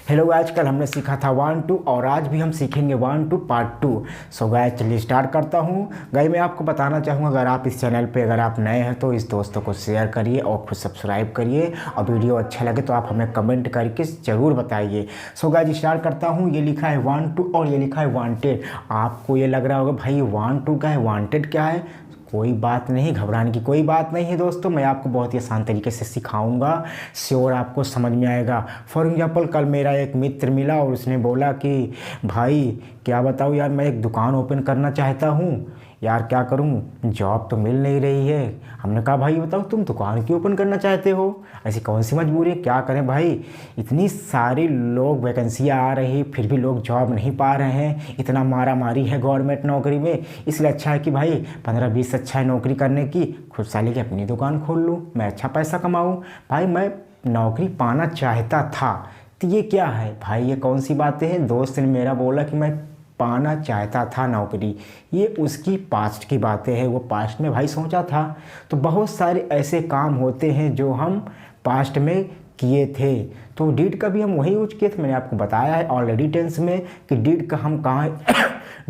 Hello guys, कल हमने सीखा था 1 2 और आज भी हम सीखेंगे 1 2 पार्ट 2। सो गाइस चलिए स्टार्ट करता हूँ। गाइस मैं आपको बताना चाहूँगा, अगर आप इस चैनल पे अगर आप नए हैं तो इस दोस्तों को शेयर करिए और खुद सब्सक्राइब करिए, और वीडियो अच्छा लगे तो आप हमें कमेंट करके ज़रूर बताइए। सो गाइस स्टार्ट करता हूँ। ये लिखा है 1 2 और ये लिखा है वांटेड। आपको ये लग रहा होगा भाई 1 2 क्या है, वांटेड क्या है। कोई बात नहीं, घबराने की कोई बात नहीं है दोस्तों। मैं आपको बहुत ही आसान तरीके से सिखाऊंगा, श्योर आपको समझ में आएगा। फॉर एग्जांपल कल मेरा एक मित्र मिला और उसने बोला कि भाई क्या बताऊँ यार, मैं एक दुकान ओपन करना चाहता हूँ यार, क्या करूँ, जॉब तो मिल नहीं रही है। हमने कहा भाई बताओ तुम दुकान क्यों ओपन करना चाहते हो, ऐसी कौन सी मजबूरी है, क्या करें भाई, इतनी सारी लोग वैकेंसियाँ आ रही फिर भी लोग जॉब नहीं पा रहे हैं, इतना मारा मारी है गवर्नमेंट नौकरी में। इसलिए अच्छा है कि भाई 15-20 अच्छा है नौकरी करने की, खुद साले की अपनी दुकान खोल लूँ, मैं अच्छा पैसा कमाऊँ। भाई मैं नौकरी पाना चाहता था, तो ये क्या है भाई, ये कौन सी बातें हैं। दोस्त ने मेरा बोला कि मैं पाना चाहता था नौकरी, ये उसकी पास्ट की बातें हैं, वो पास्ट में भाई सोचा था। तो बहुत सारे ऐसे काम होते हैं जो हम पास्ट में किए थे, तो डिड का भी हम वही यूज किए थे। मैंने आपको बताया है ऑलरेडी टेंस में कि डिड का हम कहाँ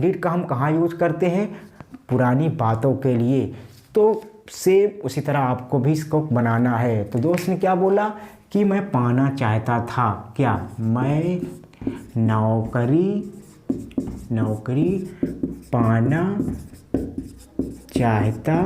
डिड का हम कहाँ यूज करते हैं, पुरानी बातों के लिए। तो सेम उसी तरह आपको भी इसको बनाना है। तो दोस्त ने क्या बोला कि मैं पाना चाहता था, क्या मैं नौकरी पाना चाहता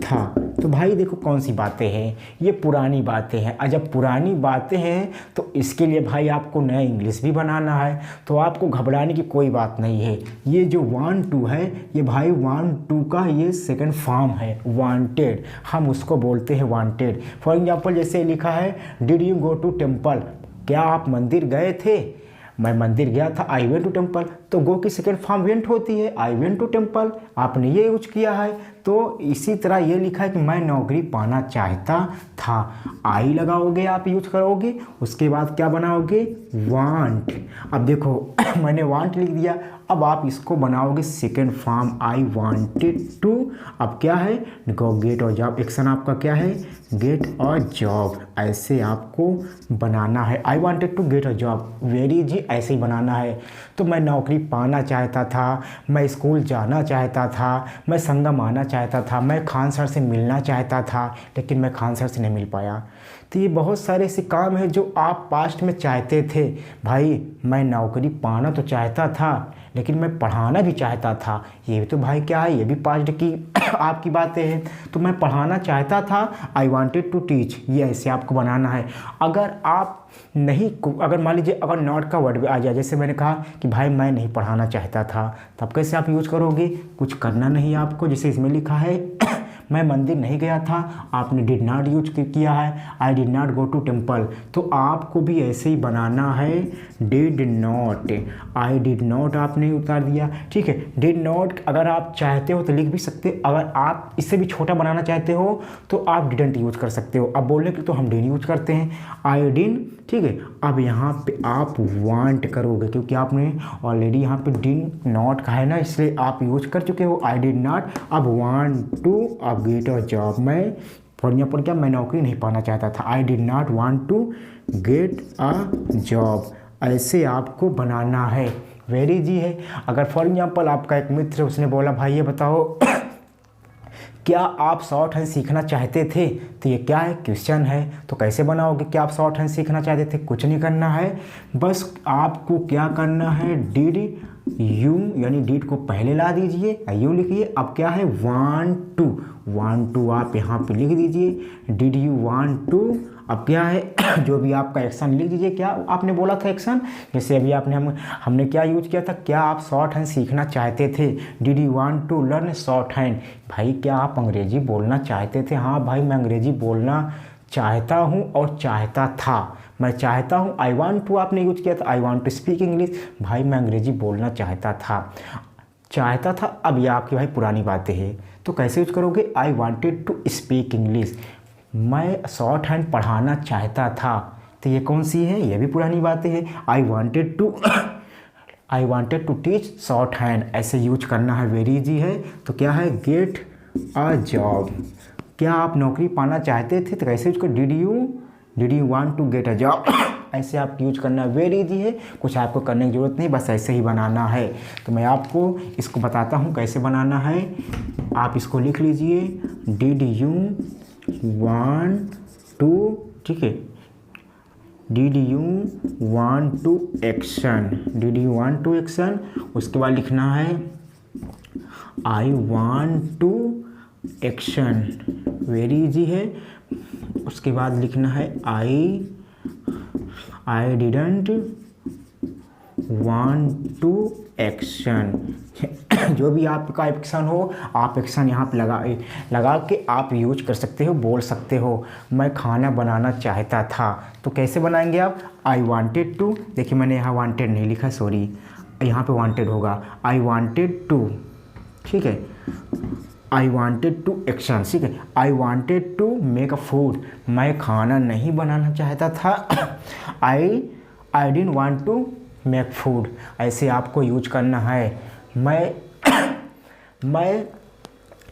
था। तो भाई देखो कौन सी बातें हैं, ये पुरानी बातें हैं। और जब पुरानी बातें हैं तो इसके लिए भाई आपको नया इंग्लिश भी बनाना है, तो आपको घबराने की कोई बात नहीं है। ये जो 1 2 है, ये भाई 1 2 का ये सेकंड फॉर्म है, वांटेड, हम उसको बोलते हैं वांटेड। फॉर एग्जांपल जैसे लिखा है did you go to temple, क्या आप मंदिर गए थे। मैं मंदिर गया था, आई वेंट टू टेम्पल। तो गो की सेकेंड फॉर्म वेंट होती है, आई वेंट टू टेम्पल, आपने ये यूज किया है। तो इसी तरह ये लिखा है कि मैं नौकरी पाना चाहता था, आई लगाओगे आप, यूज करोगे, उसके बाद क्या बनाओगे, वांट। अब देखो मैंने वांट लिख दिया, अब आप इसको बनाओगे second form, I wanted to. अब क्या है, गो गेट और जॉब, एक्शन आपका क्या है, गेट और जॉब, ऐसे आपको बनाना है। I wanted to get a job, very easy, ऐसे ही बनाना है। तो मैं नौकरी पाना चाहता था, मैं स्कूल जाना चाहता था, मैं संगम आना चाहता था, मैं खान सर से मिलना चाहता था, लेकिन मैं खान सर से नहीं मिल पाया। तो ये बहुत सारे ऐसे काम हैं जो आप पास्ट में चाहते थे। भाई मैं नौकरी पाना तो चाहता था, लेकिन मैं पढ़ाना भी चाहता था, ये भी तो भाई क्या है, ये भी पास्ट की आपकी बातें हैं। तो मैं पढ़ाना चाहता था, आई वांटेड टू टीच, ये ऐसे आपको बनाना है। अगर आप नहीं, अगर मान लीजिए अगर नॉट का वर्ड भी आ जाए, जैसे मैंने कहा कि भाई मैं नहीं पढ़ाना चाहता था, तब कैसे आप यूज करोगे, कुछ करना नहीं आपको। जैसे इसमें लिखा है मैं मंदिर नहीं गया था, आपने डिड नॉट यूज किया है, I did not go to temple. तो आपको भी ऐसे ही बनाना है, did not, I did not आपने उतार दिया, ठीक है। डिड नॉट अगर आप चाहते हो तो लिख भी सकते हो, अगर आप इससे भी छोटा बनाना चाहते हो तो आप डिडंट यूज कर सकते हो। अब बोलने के तो हम डिड यूज करते हैं, आई डिड, ठीक है। अब यहाँ पे आप वांट करोगे, क्योंकि आपने ऑलरेडी यहाँ पे डिड नॉट का है ना, इसलिए आप यूज कर चुके हो आई डिड नॉट। अब वांट टू, अब गेट अ जॉब, मैं फॉर एग्जाम्पल क्या, मैं नौकरी नहीं पाना चाहता था, I did not want to get a job, ऐसे आपको बनाना है। वेरी इजी है। अगर फॉर एग्जाम्पल आपका एक मित्र, उसने बोला भाई ये बताओ क्या आप शॉर्ट हैंड सीखना चाहते थे, तो ये क्या है, क्वेश्चन है। तो कैसे बनाओगे, क्या आप शॉर्ट हैंड सीखना चाहते थे, कुछ नहीं करना है, बस आपको क्या करना है, डिड यू यानी डिड को पहले ला दीजिए, यू लिखिए। अब क्या है, वांट टू आप यहाँ पे लिख दीजिए, डिड यू वांट टू। अब क्या है जो भी आपका एक्शन लिख दीजिए, क्या आपने बोला था एक्शन, जैसे अभी आपने हमने क्या यूज किया था, क्या आप शॉर्ट हैंड सीखना चाहते थे, did you want to learn shorthand. भाई क्या आप अंग्रेजी बोलना चाहते थे, हाँ भाई मैं अंग्रेजी बोलना चाहता हूँ और चाहता था, मैं चाहता हूँ, आई वांट टू आपने यूज किया था, I want to speak English, भाई मैं अंग्रेजी बोलना चाहता था। अब ये आपकी भाई पुरानी बातें हैं, तो कैसे यूज करोगे, I wanted to speak English, मैं शॉर्ट हैंड पढ़ाना चाहता था, तो ये कौन सी है, ये भी पुरानी बातें हैं। I wanted to teach shorthand, ऐसे यूज करना है, वेरी इजी है। तो क्या है, गेट अ जॉब, क्या आप नौकरी पाना चाहते थे, तो कैसे यूज कर, did you want to get a job ऐसे आप यूज करना वेरी इजी है, कुछ आपको करने की ज़रूरत नहीं, बस ऐसे ही बनाना है। तो मैं आपको इसको बताता हूँ कैसे बनाना है। आप इसको लिख लीजिए, डिड यू वांट टू, ठीक है, did you want to action, did you want to action. उसके बाद लिखना है I want to action, very easy है। उसके बाद लिखना है I didn't want to action. जो भी आपका एक्शन हो, आप एक्शन यहाँ पे लगा के आप यूज कर सकते हो, बोल सकते हो। मैं खाना बनाना चाहता था, तो कैसे बनाएंगे आप, आई वांटेड टू, देखिए मैंने यहाँ वांटेड नहीं लिखा, सॉरी, यहाँ पे वांटेड होगा, आई वांटेड टू, ठीक है, आई वांटेड टू एक्शन, ठीक है, I wanted to make a food, मैं खाना नहीं बनाना चाहता था, I didn't want to make food, ऐसे आपको यूज करना है। मैं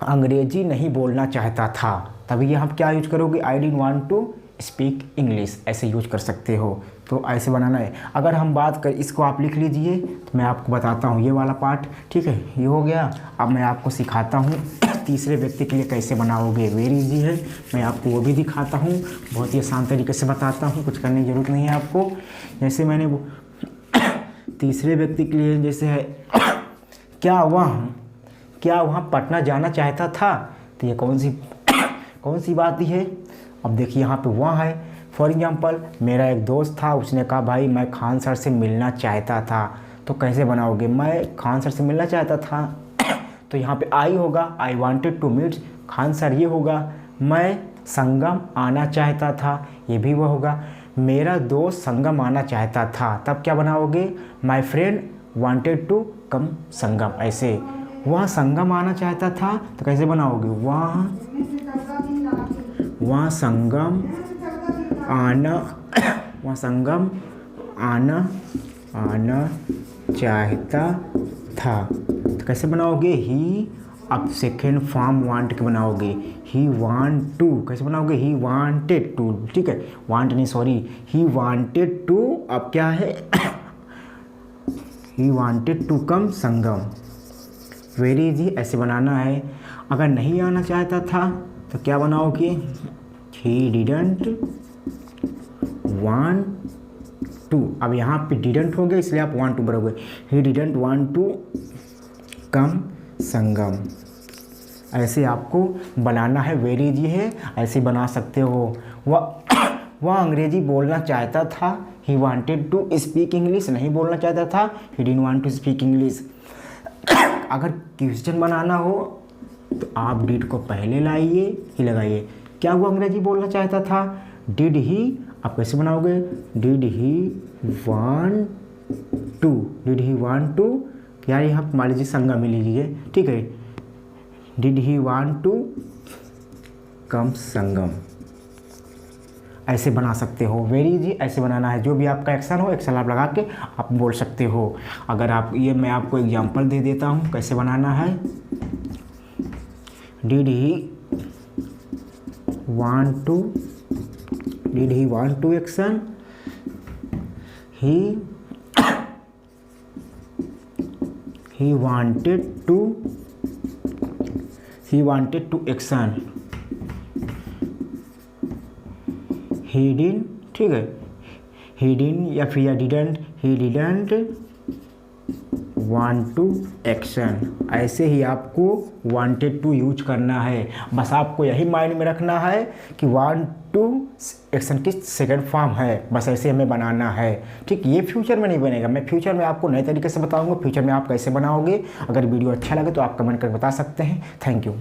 अंग्रेजी नहीं बोलना चाहता था, तभी यहाँ क्या यूज करोगे, I didn't want to speak English, ऐसे यूज कर सकते हो। तो ऐसे बनाना है। अगर हम बात कर, इसको आप लिख लीजिए, तो मैं आपको बताता हूँ ये वाला पार्ट, ठीक है, ये हो गया। अब मैं आपको सिखाता हूँ तीसरे व्यक्ति के लिए कैसे बनाओगे, वेरी इजी है, मैं आपको वो भी दिखाता हूँ, बहुत ही आसान तरीके से बताता हूँ, कुछ करने की ज़रूरत नहीं है आपको। जैसे मैंने वो तीसरे व्यक्ति के लिए, जैसे है क्या वहाँ पटना जाना चाहता था, तो ये कौन सी बात है। अब देखिए यहाँ पे वहाँ है, फॉर एग्जांपल मेरा एक दोस्त था, उसने कहा भाई मैं खान सर से मिलना चाहता था, तो कैसे बनाओगे, मैं खान सर से मिलना चाहता था, तो यहाँ पे आई होगा, I wanted to meet Khan sir, ये होगा। मैं संगम आना चाहता था, ये भी वो होगा। मेरा दोस्त संगम आना चाहता था, तब क्या बनाओगे, my friend wanted to come Sangam, ऐसे। वहाँ संगम आना चाहता था, तो कैसे बनाओगे, वहाँ संगम आना चाहता था, तो कैसे बनाओगे, ही, अब सेकेंड फॉर्म वांट के बनाओगे, ही वांट टू, कैसे बनाओगे, ही वांटेड टू, ठीक है, वांट नहीं सॉरी, ही वांटेड टू, अब क्या है he wanted to come Sangam, very easy, ऐसे बनाना है। अगर नहीं आना चाहता था तो क्या बनाओगे, ही डिडंट वांट टू, अब यहाँ पे डिडंट हो गया इसलिए आप वांट टू बनाओगे, he didn't want to come Sangam, ऐसे आपको बनाना है, वेरी इजी है, ऐसे बना सकते हो। वह अंग्रेजी बोलना चाहता था, he wanted to speak English, नहीं बोलना चाहता था, he didn't want to speak English. अगर क्वेश्चन बनाना हो तो आप डिड को पहले लाइए, ही लगाइए, क्या वो अंग्रेजी बोलना चाहता था, डिड ही, आप कैसे बनाओगे, डिड ही वांट टू, यार यहाँ मान लीजिए संगम में लीजिए, ठीक है, did he want to come Sangam, ऐसे बना सकते हो, वेरी इजी, ऐसे बनाना है। जो भी आपका एक्शन हो, एक्शन आप लगा के आप बोल सकते हो। अगर आप ये, मैं आपको एग्जांपल दे देता हूँ कैसे बनाना है, did he want to action, he wanted to action, he didn't, ठीक है, ही डिडंट या फिर didn't, he didn't want to action, ऐसे ही आपको वांटेड टू यूज करना है। बस आपको यही माइंड में रखना है कि वांट टू एक्शन की सेकंड फॉर्म है, बस ऐसे हमें बनाना है, ठीक। ये फ्यूचर में नहीं बनेगा, मैं फ्यूचर में आपको नए तरीके से बताऊंगा फ्यूचर में आप कैसे बनाओगे। अगर वीडियो अच्छा लगे तो आप कमेंट करके बता सकते हैं। Thank you.